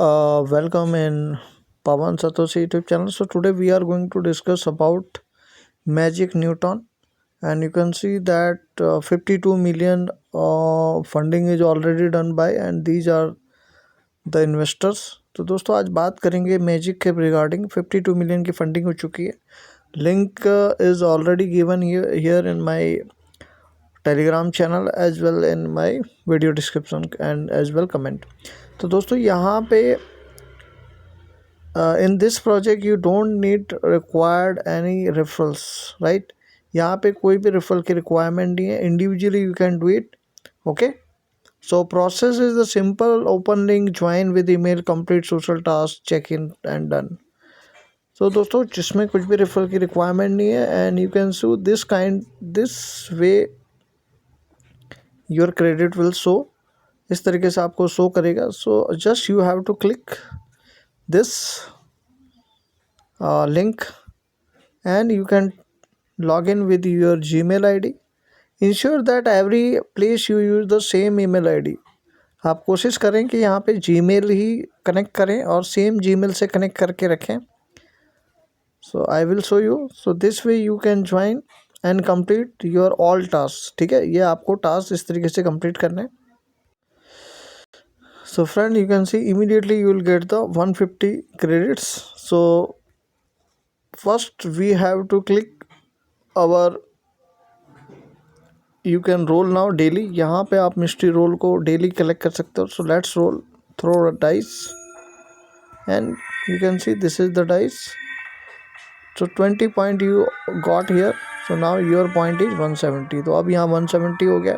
Welcome in Pawan Satoshi YouTube channel. So today we are going to discuss about Magic Newton, and you can see that 52 million funding is already done by, and these are the investors. तो दोस्तों आज बात करेंगे magic के regarding 52 million की funding हो चुकी है. Link is already given here in my Telegram channel as well in my video description and as well comment. तो दोस्तों यहाँ पे in this project you don't need required any referrals, right? यहाँ पे कोई भी रेफरल की रिक्वायरमेंट नहीं है. Individually you can do it. Okay, so process is the simple open link, join with email, complete social task, check in and done. So दोस्तों जिसमें कुछ भी रेफरल की रिक्वायरमेंट नहीं है, and you can so this way your credit will show. इस तरीके से आपको शो करेगा. So just you have to click this link and you can log in with your Gmail ID. Ensure that every place you use the same email ID. आप कोशिश करें कि यहाँ पे Gmail ही कनेक्ट करें और सेम Gmail से connect करके रखें. So I will show you. So this way you can join and complete your all tasks. ठीक है, ये आपको टास्क इस तरीके से कंप्लीट करना है. So friend, you can see immediately you will get the 150 credits. So first we have to click our you can roll now daily. यहाँ पे आप mystery roll को daily collect कर सकते हो. So let's roll, throw a dice and you can see this is the dice. So 20 point you got here. So now your point is 170. तो अब यहाँ 170 हो गया.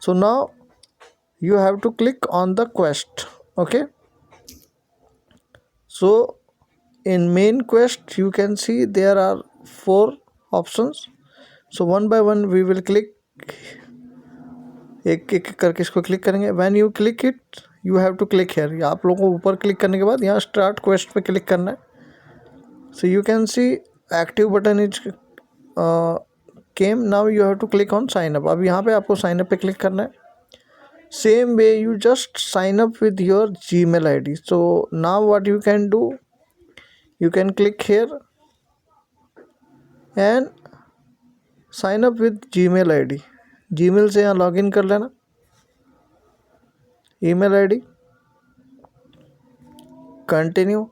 So now you have to click on the quest. Okay, so in main quest you can see there are 4 options. So one by one we will click, एक एक करके इसको click करेंगे. When you click it you have to click here. आप लोगों को ऊपर click करने के बाद यहाँ स्टार्ट क्वेस्ट पे क्लिक करना है. So you can see active button is came. Now you have to click on sign up. अब यहाँ पे आपको साइन अप पे क्लिक करना है. Same way you just sign up with your Gmail ID. So now what you can do, you can click here and sign up with Gmail ID. Gmail से यहाँ login कर लेना. Email ID, continue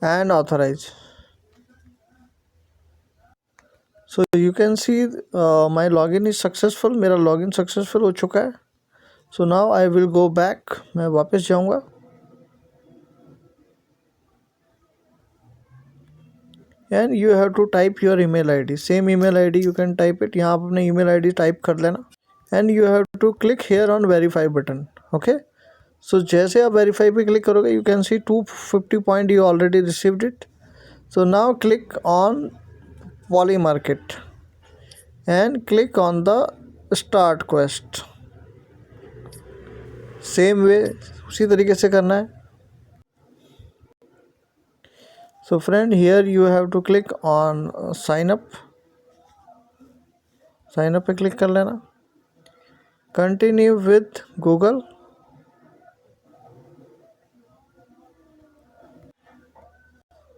and authorise. So you can see my login is successful. मेरा login successful हो चुका है. So now I will go back. मैं वापस जाऊंगा and you have to type your email ID. Same email ID you can type it. यहाँ आप अपने ईमेल आईडी टाइप कर लेना and you have to click here on verify button. Okay, so जैसे आप वेरीफाई पे क्लिक करोगे you can see 250 point you already received it. So now click on Poly Market and click on the start quest. Same way उसी तरीके से करना है. So friend here you have to click on sign up. Sign up पे click कर लेना. Continue with Google.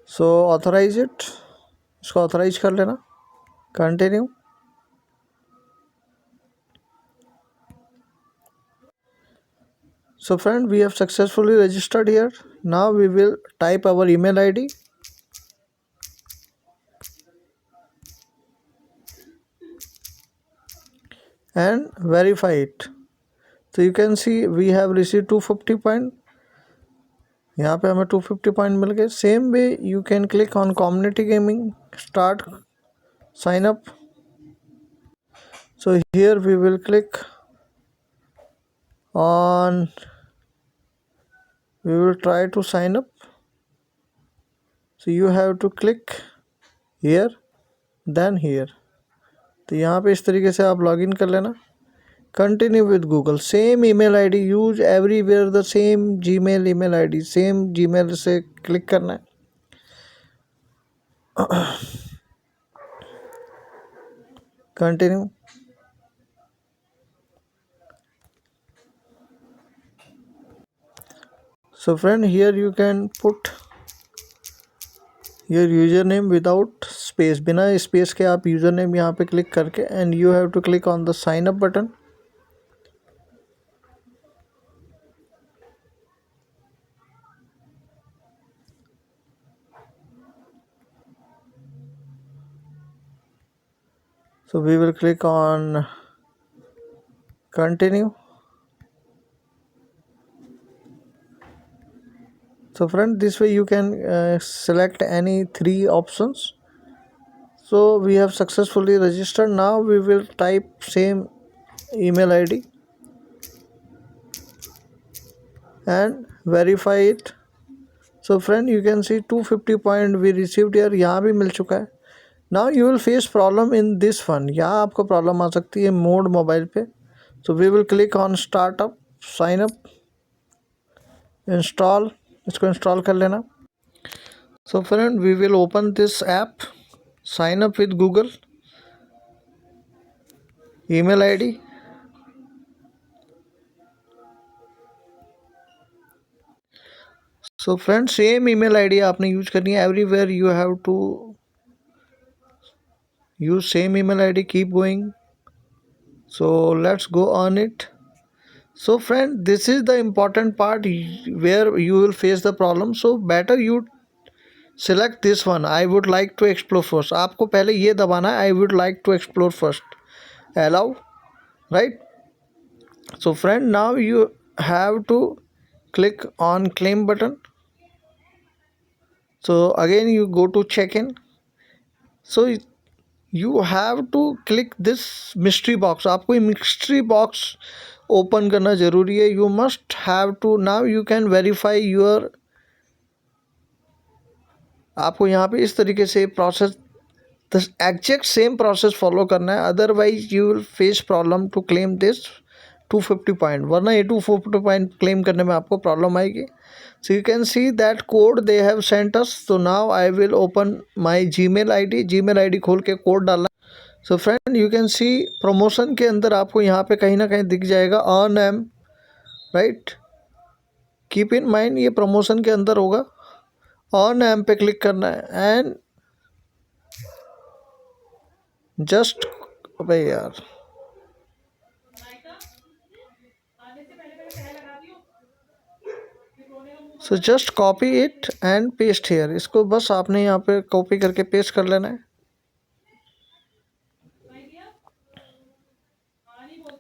So authorize it. इसको authorize कर लेना. Continue. So friend, we have successfully registered here. Now we will type our email ID. And verify it. So you can see we have received 250 point. यहाँ पे हमें 250 point मिल गए. Same way you can click on community gaming, start sign up. So here we will click on, we will try to sign up. So you have to click here then here. तो यहाँ पे इस तरीके से आप login कर लेना. Continue with Google. Same email ID use everywhere, the same Gmail email ID. Same Gmail से क्लिक करना है. Continue So friend, here you can put your username without space, बिना स्पेस के आप username यहाँ पे क्लिक करके, and you have to click on the sign up button. So we will click on continue. So friend, this way you can select any three options. So we have successfully registered. Now we will type same email ID and verify it. So friend, you can see 250 point we received here, यहाँ भी मिल चुका है. Now you will face problem in this one. यहाँ आपको problem आ सकती है mode mobile पे. So we will click on startup, sign up, install. इसको इंस्टॉल कर लेना. So friend, we will open this app, sign up with Google, email ID. So friend, same email ID आपने use करनी है. Everywhere you have to use same email ID. Keep going. So let's go on it. So friend, this is the important part where you will face the problem. So better you select this one. I would like to explore first. आपको पहले ये दबाना है. I would like to explore first. Allow, right? So friend, now you have to click on claim button. So again you go to check in. So you have to click this mystery box. आपको ये mystery box open करना ज़रूरी है. You must have to. Now you can verify your. आपको यहाँ पे इस तरीके से process the exact same process follow करना है. Otherwise you will face problem to claim this 250 point. वरना ये 250 पॉइंट क्लेम करने में आपको प्रॉब्लम आएगी. So you can see that code they have sent us. तो now I will open my Gmail ID खोल के कोड डालना. So friend, you can see promotion के अंदर आपको यहाँ पे कहीं ना कहीं दिख जाएगा earn em, right. Keep in mind ये प्रमोशन के अंदर होगा. अर्न एम पे क्लिक करना है एंड जस्ट, अबे यार, so just copy it and paste here. इसको बस आपने यहाँ पे कॉपी करके पेस्ट कर लेना है.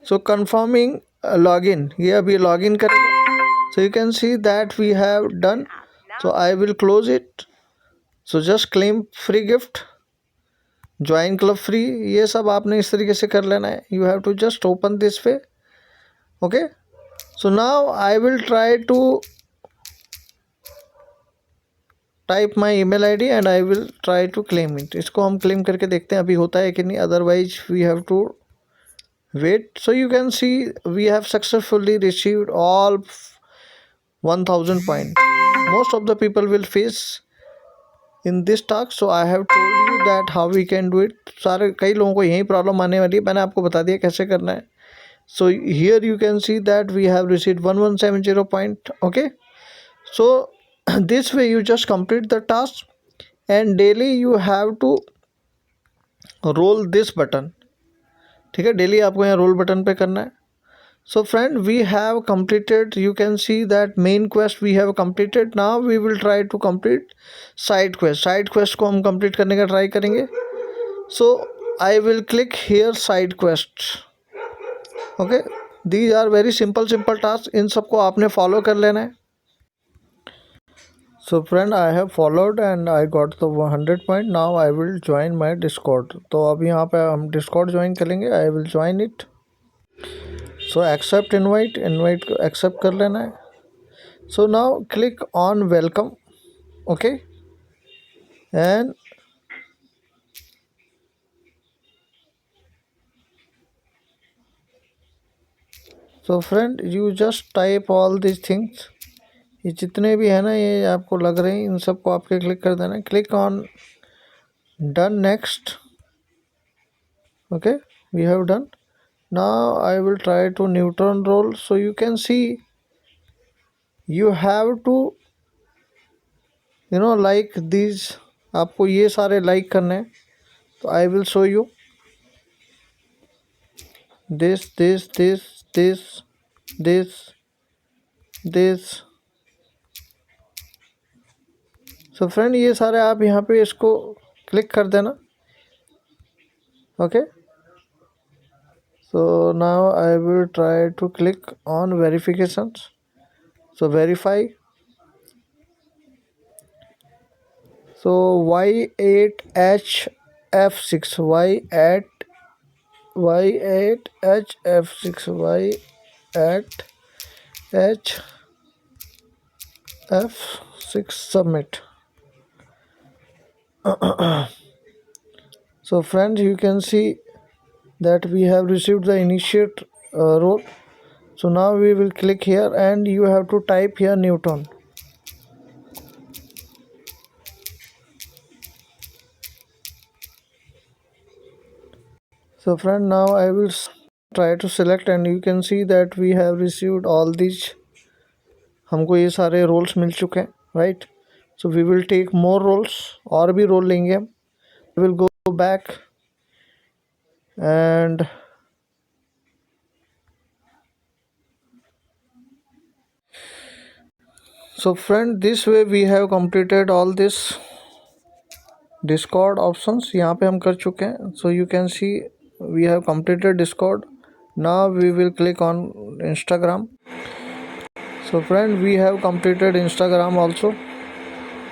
सो कंफर्मिंग लॉगिन, ये अभी लॉगिन करेंगे. So you can see that we have done. So I will close it. So just claim free gift, join club free, ये सब आपने इस तरीके से कर लेना है. You have to just open this way. Okay. So now I will try to type my email ID and I will try to claim it. इसको हम क्लेम करके देखते हैं अभी होता है कि नहीं. Otherwise we have to wait. So you can see we have successfully received all 1000 point. Most of the people will face in this task. So I have told you that how we can do it. कई लोगों को यही problem आने वाली है. मैंने आपको बता दिया कैसे करना है. So here you can see that we have received 1170 point. Okay. So this way you just complete the task and daily you have to roll this button. ठीक है, डेली आपको यहाँ रोल बटन पे करना है. So friend, we have completed, you can see that main quest we have completed. now we will try to complete side quest को हम complete करने का ट्राई करेंगे. so I will click here side quest. okay, these are very simple tasks. इन सबको आपने follow कर लेना है. So friend, I have followed and I got the 100 point. Now I will join my Discord. तो अब यहाँ पे हम Discord ज्वाइन करेंगे. I will join it. So accept invite को accept कर लेना है. So now click on welcome. Okay. And so friend, you just type all these things. ये जितने भी है ना, ये आपको लग रहे हैं, इन सबको आपके क्लिक कर देना है. Click on done next. Okay, we have done. Now I will try to neutron role. So you can see you have to like these, आपको ये सारे लाइक करने हैं. तो I will show you this this this. So friend ये सारे आप यहाँ पे इसको क्लिक कर देना. Okay, so now I will try to click on verifications. So verify. So Y8HF6 Y8HF6 Y8HF6 submit. So friends, you can see that we have received the initiate role. So now we will click here and you have to type here Newton. So friend, now I will try to select and you can see that we have received all these. हमको ये सारे roles मिल चुके हैं, right. So we will take more roles, और भी role लेंगे हम. We will go back and so friend, this way we have completed all this discord options. यहाँ पे हम कर चुके हैं. So you can see we have completed discord. Now we will click on Instagram. So friend, we have completed Instagram also.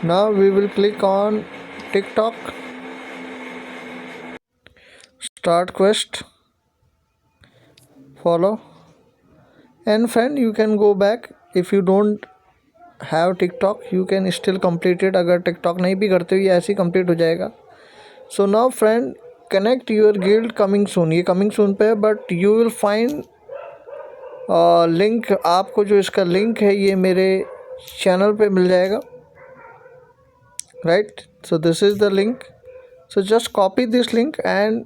Now we will click on TikTok. Start quest, follow, and friend you can go back. If you don't have TikTok you can still complete it. अगर TikTok नहीं भी करते हो ये ऐसे ही complete हो जाएगा. So now friend, connect your guild coming soon. ये coming soon पे है, but you will find link. आपको जो इसका लिंक है ये मेरे चैनल पे मिल जाएगा, right. So this is the link. So just copy this link and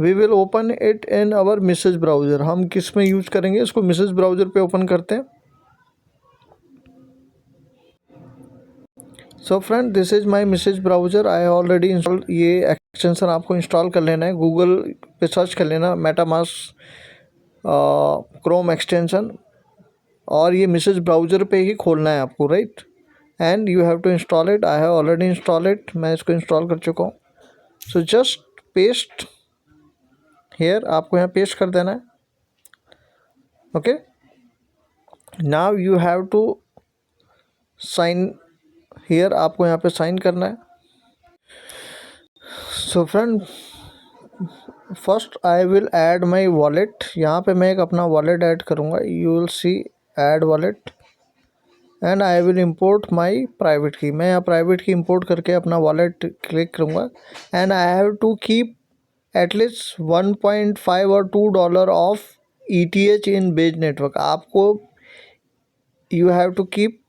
we will open it in our message browser. हम किस में यूज़ करेंगे इसको, मैसेज ब्राउज़र पे ओपन करते हैं. So friend, this is my message browser. I already install. ये extension आपको इंस्टॉल कर लेना है. गूगल पे सर्च कर लेना मेटामास्क क्रोम एक्सटेंशन, और ये मैसेज ब्राउज़र पे ही खोलना है आपको, right. And you have to install it. I have already install it. मैं इसको इंस्टॉल कर चुका हूँ. सो जस्ट पेस्ट हेयर, आपको यहाँ पेस्ट कर देना है. Okay, now you have to sign here, आपको यहाँ पे साइन करना है. So friend, first I will add my wallet. यहाँ पे मैं एक अपना वॉलेट ऐड करूँगा. You will see add wallet and I will import my private key. मैं यहाँ प्राइवेट की इम्पोर्ट करके अपना वॉलेट क्लिक करूँगा. And I have to keep at least 1.5 और $2 of ETH in Base network. आपको you have to keep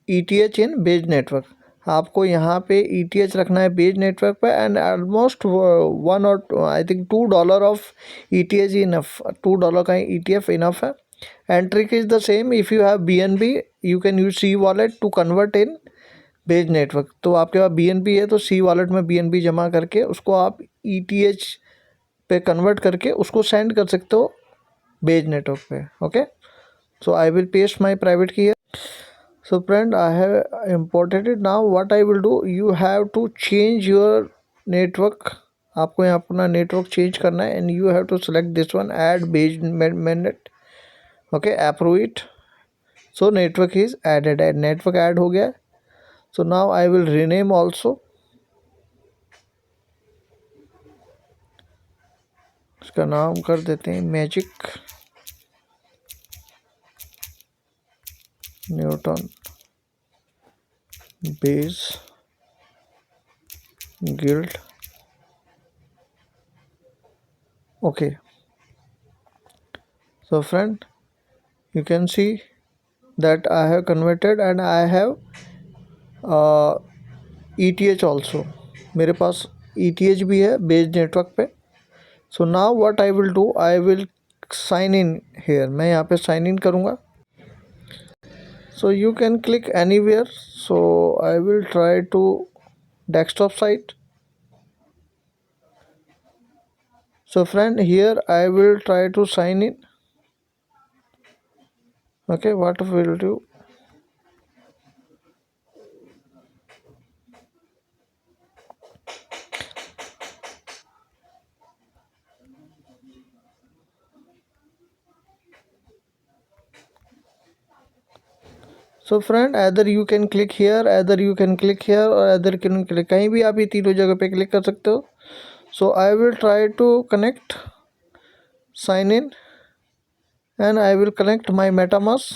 ETH in Base network. आपको यहाँ पे ETH रखना है बेज नेटवर्क पे. एंड ऑलमोस्ट 1 और I think $2 of ETH enough. $2 का ETF इनफ है. And trick is the same. If you have BNB you can use C wallet to convert in Base network. तो आपके पास BNB है तो C wallet में BNB जमा करके उसको आप ETH पे कन्वर्ट करके उसको सेंड कर सकते हो बेज नेटवर्क पे. Okay, so I will paste my private की. So friend, I have imported it. Now what I will do, you have to change your network. आपको यहाँ अपना नेटवर्क चेंज करना है. And you have to select this one, add base mainnet. Okay, approve it. So network is added. Network add हो गया. So now I will rename also. इसका नाम कर देते हैं magic newton base guild. Okay, so friend, you can see that I have converted and I have ETH also. मेरे पास ETH भी है बेज नेटवर्क पे. So now what I will do, I will sign in here. मैं यहाँ पे sign in करूँगा. So you can click anywhere. So I will try to desktop site. So friend, here I will try to sign in. Okay, what we'll do? So friend, either you can click here, either you can click here, or either you can click, कहीं भी आप ये तीनों जगह पे click कर सकते हो. So I will try to connect, sign in, and I will connect my MetaMask.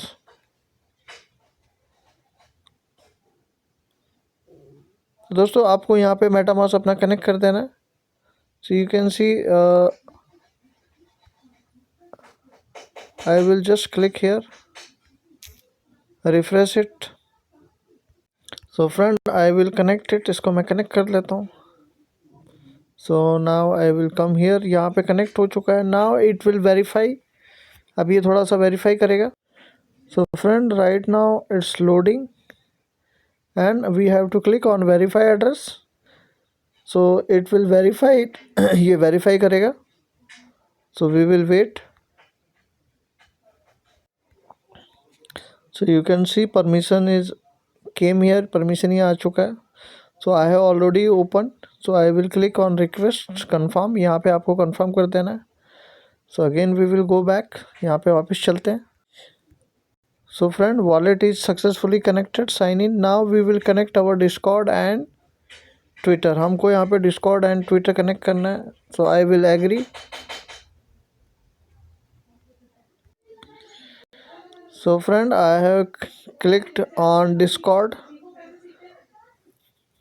दोस्तों आपको यहाँ पे MetaMask अपना कनेक्ट कर देना है. So you can see I will just click here, refresh it. So friend, I will connect it. इसको मैं कनेक्ट कर लेता हूँ. So now I will come here. यहाँ पे कनेक्ट हो चुका है. Now it will verify. अब ये थोड़ा सा वेरीफाई करेगा. So friend, right now it's loading and we have to click on verify address. So it will verify it. ये verify करेगा. So we will wait. So you can see permission is came here. Permission ये आ चुका है. So I have already opened. So I will click on request confirm. यहाँ पे आपको confirm कर देना है. So again we will go back. यहाँ पे वापस चलते हैं. So friend, wallet is successfully connected. Sign in. Now we will connect our Discord and Twitter. हमको यहाँ पे Discord and Twitter connect करना है. So I will agree. So friend, I have clicked on Discord.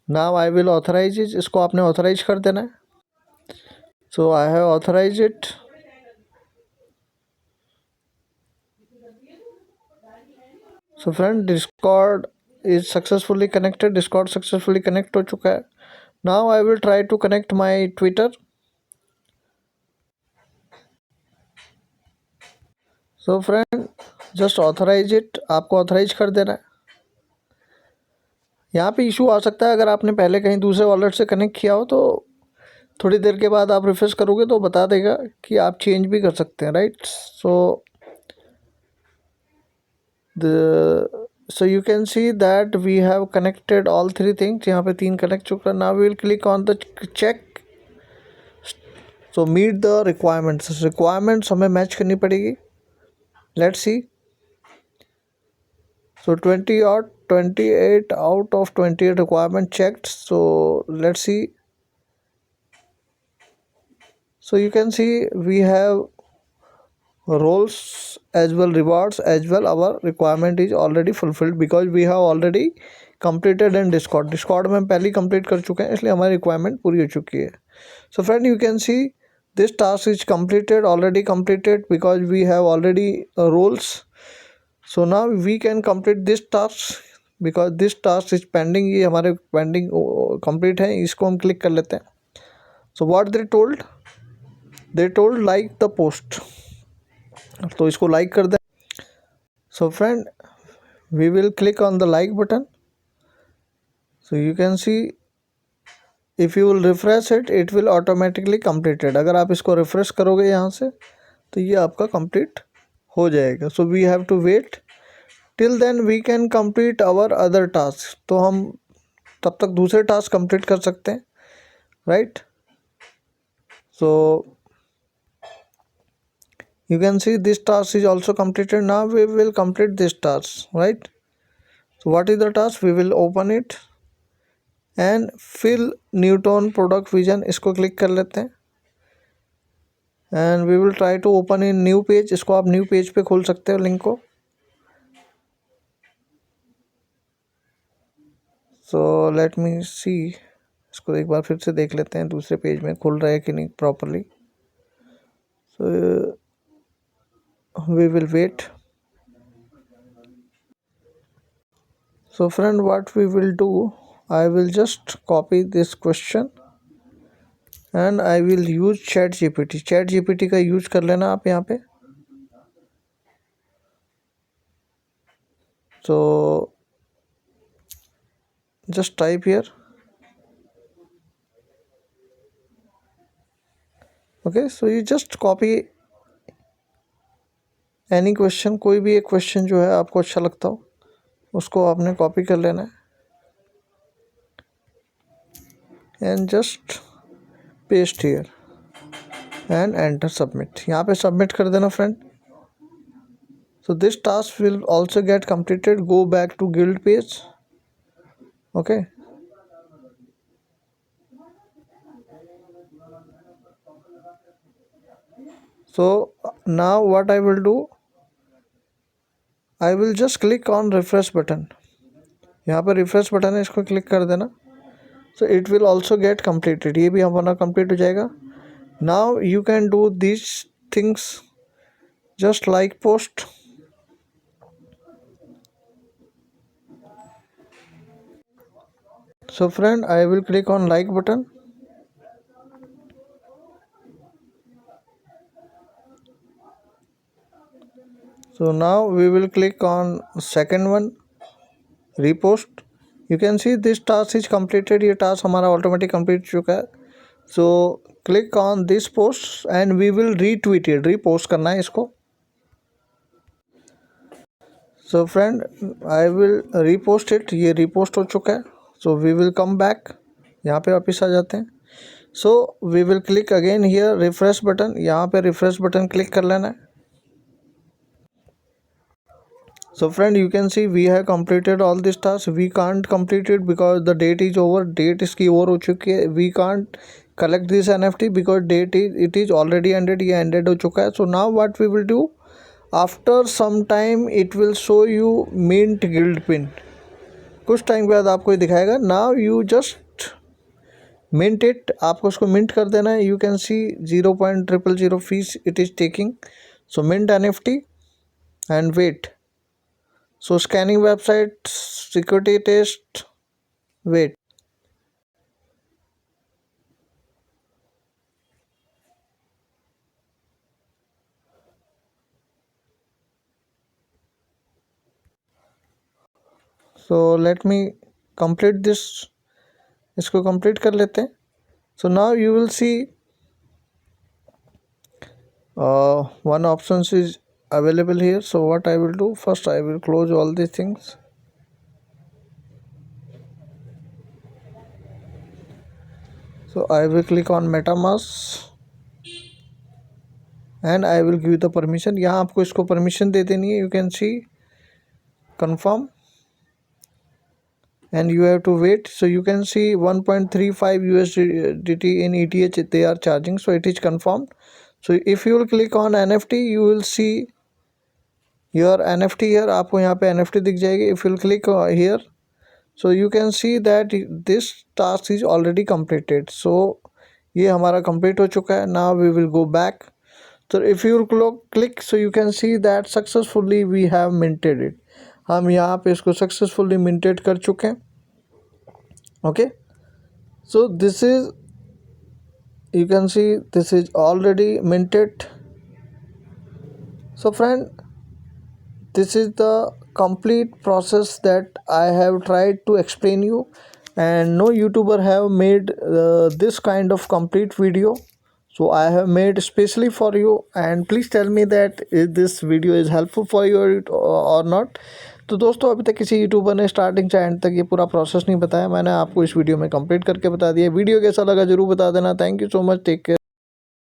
Now I will authorize it. इसको आपने authorize कर देना है. So I have authorized it. So friend, Discord is successfully connected. Discord successfully connect हो चुका है. Now I will try to connect my Twitter. So friend, just authorize it. आपको authorize कर देना है. यहाँ पे इशू आ सकता है अगर आपने पहले कहीं दूसरे वॉलेट से कनेक्ट किया हो तो थोड़ी देर के बाद आप रिफ्रेश करोगे तो बता देगा कि आप चेंज भी कर सकते हैं, right. So you can see that we have connected all three things. यहाँ पे 3 कनेक्ट चुका है. Now we will click on the check. So meet the requirements हमें मैच करनी पड़ेगी. Let's see. So 28 out of 28 requirement checked. So let's see. So you can see we have roles as well, rewards as well. Our requirement is already fulfilled because we have already completed in Discord में हम पहले complete कर चुके हैं, इसलिए हमारी requirement पूरी हो चुकी है. So friend, you can see this task is already completed because we have already roles. So now we can complete this task because this task is pending. ये हमारे pending complete है, इसको हम click कर लेते हैं. So what they told like the post. तो इसको like कर दें. So friend, we will click on the like button. So you can see if you will refresh it, it will automatically completed. अगर आप इसको refresh करोगे यहाँ से तो ये आपका complete हो जाएगा. So we have to wait till then we can complete our other tasks. तो हम तब तक दूसरे task complete कर सकते हैं, right. So you can see this task is also completed. Now we will complete this task, right. So what is the task? We will open it and fill Newton product vision. इसको click कर लेते हैं and we will try to open in new page. इसको आप new page पे खोल सकते हो लिंक को. So let me see. इसको एक बार फिर से देख लेते हैं दूसरे पेज में खुल रहा है कि नहीं properly. So we will wait. So friend, what we will do, I will just copy this question and I will use ChatGPT. ChatGPT का यूज कर लेना आप यहाँ पे. So just type here. Okay, so you just copy any question, कोई भी एक question जो है आपको अच्छा लगता हो उसको आपने कॉपी कर लेना है and just paste here and enter submit. यहाँ पे सबमिट कर देना friend. So this task will also get completed. Go back to guild page. Okay, so now what I will do, I will just click on refresh button. यहाँ पर refresh button है, इसको click कर देना। So it will also get completed. ये भी हमारा complete हो जाएगा। Now you can do this things just like post। So friend, I will click on like button। So now we will click on second one, repost। You can see this task is completed। ये task हमारा automatic complete चुका है। So click on this post and we will retweet it। repost करना है इसको। So friend, I will repost it। ये repost हो चुका है। So we will come back। यहाँ पे वापस आ जाते हैं। So we will click again here refresh button। यहाँ पे refresh button क्लिक कर लेना है। So friend, you can see we have completed all this task। we can't complete it because the date is over। date इसकी over हो चुकी है। we can't collect this NFT because date is it is already ended। ये ended हो चुका है। So now what we will do, after some time it will show you mint guild pin। कुछ time के बाद आपको ये दिखाएगा। now you just mint it। आपको उसको mint कर देना है। you can see 0.000 fees it is taking। so mint NFT and wait। so scanning website, security test, wait। so let me complete this। इसको complete कर लेते हैं। so now you will see one options is available here। so what I will do, first I will close all these things। so I will click on MetaMask and I will give the permission। यहाँ आपको इसको permission दे देनी है। you can see confirm and you have to wait। so you can see 1.35 USDT in ETH they are charging। so it is confirmed। so if you will click on NFT you will see your NFT here। आपको यहाँ पे NFT दिख जाएगी। if you will click here so you can see that this task is already completed। so ये हमारा complete हो चुका है। now we will go back। so if you click so you can see that successfully we have minted it। हम यहाँ पे इसको successfully minted कर चुके हैं। Okay, so this is you can see this is already minted। so friend, this is the complete process that I have tried to explain you and no YouTuber have made this kind of complete video। so I have made especially for you and please tell me that if this video is helpful for you or not। तो दोस्तों, अभी तक किसी YouTuber ने starting से and तक ये पूरा प्रोसेस नहीं बताया। मैंने आपको इस वीडियो में कंप्लीट करके बता दिया। वीडियो कैसा लगा जरूर बता देना। Thank you so much, take care.